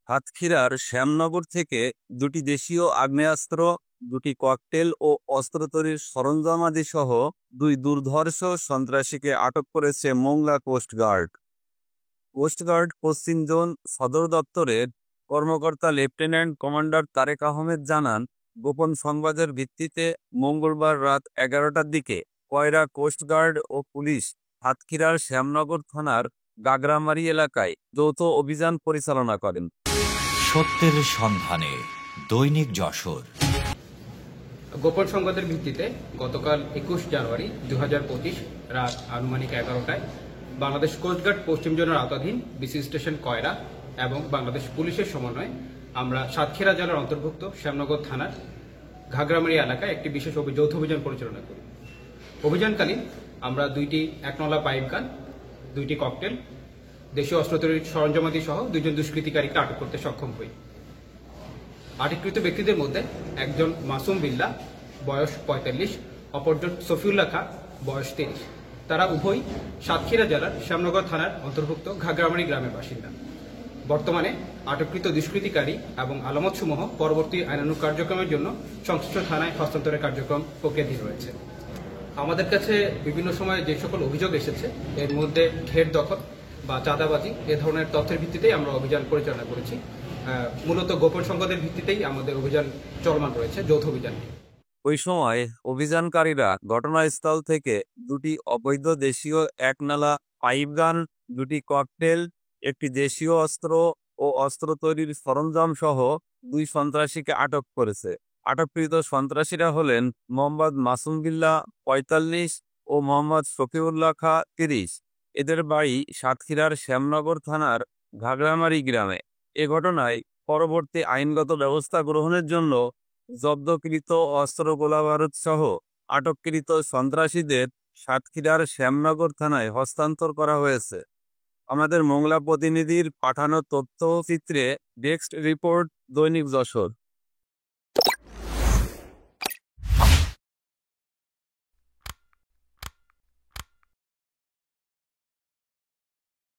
সাতক্ষীরার শ্যামনগর থেকে দুটি দেশীয় আগ্নেয়াস্ত্র, দুটি ককটেল ও অস্ত্র তৈরির সরঞ্জামাদি সহ দুই দুর্ধর্ষ সন্ত্রাসীকে আটক করেছে মোংলা কোস্টগার্ড। কোস্টগার্ড পশ্চিম জোন সদর দপ্তরের কর্মকর্তা লেফটেন্যান্ট কমান্ডার তারেক আহমেদ জানান, গোপন সংবাদের ভিত্তিতে মঙ্গলবার রাত 11টার দিকে কয়রা কোস্টগার্ড ও পুলিশ সাতক্ষীরার শ্যামনগর থানার গাগরামারি এলাকায় যৌথ অভিযান পরিচালনা করেন। সত্যের সন্ধানে দৈনিক যশোর। গোপন সংবাদের ভিত্তিতে গতকাল 21 জানুয়ারি 2025 রাত আনুমানিক 11টায় বাংলাদেশ কোস্টগার্ড পশ্চিম জোনের আওতাধীন বিসি স্টেশন কয়রা এবং বাংলাদেশ পুলিশের সমন্বয়ে আমরা সাতক্ষীরা জেলার অন্তর্ভুক্ত শ্যামনগর থানার ঘাগরামারি এলাকায় একটি বিশেষ যৌথ অভিযান পরিচালনা করি। অভিযানকালীন আমরা দুইটি একনলা পাইপ গান, দুইটি ককটেল, দেশীয় অস্ত্র তৈরির সরঞ্জামাদি সহ দুইজন দুষ্কৃতিকারীকে আটক করতে সক্ষম হই। আটককৃত ব্যক্তিদের মধ্যে একজন মাসুম বিল্লাহ, বয়স 45, অপরজন সফিউল্লাহ খাঁ, বয়স 30। তারা উভয় সাতক্ষীরা জেলার শ্যামনগর থানার অন্তর্ভুক্ত ঘাগরামারি গ্রামের বাসিন্দা। বর্তমানে আটককৃত দুষ্কৃতিকারী এবং আলামতসমূহ পরবর্তী আইনানুগ কার্যক্রমের জন্য সংশ্লিষ্ট থানায় হস্তান্তরের কার্যক্রম প্রক্রিয়াধীন রয়েছে। আমাদের কাছে বিভিন্ন সময়ে যে সকল অভিযোগ এসেছে এর মধ্যে ঘের দখল বা চাঁদাবাজি এ ধরনের তথ্যের ভিত্তিতেই আমরা অভিযান পরিচালনা করেছি। মূলত গোপন সংবাদের ভিত্তিতেই আমাদের অভিযান চলমান রয়েছে, যৌথ অভিযানটি। ওই সময় অভিযানকারীরা ঘটনাস্থল থেকে দুটি অবৈধ দেশীয় একনালা পাইপগান, দুটি ককটেল, একটি দেশীয় অস্ত্র ও অস্ত্র তৈরির সরঞ্জাম সহ দুই সন্ত্রাসীকে আটক করেছে। আটককৃত সন্ত্রাসীরা হলেন মোহাম্মদ মাসুম বিল্লাহ 45 ও মোহাম্মদ শফিউল্লাহ খাঁ 30। এদের বাড়ি সাতক্ষীরার শ্যামনগর থানার ঘাগরামারি গ্রামে। এ ঘটনায় পরবর্তী আইনগত ব্যবস্থা গ্রহণের জন্য জব্দকৃত অস্ত্র, গোলাবারুদ সহ আটককৃত সন্ত্রাসীদের সাতক্ষীরার শ্যামনগর থানায় হস্তান্তর করা হয়েছে। আমাদের মোংলা প্রতিনিধির পাঠানো তথ্যচিত্রে ডেস্ক রিপোর্ট, দৈনিক যশোর।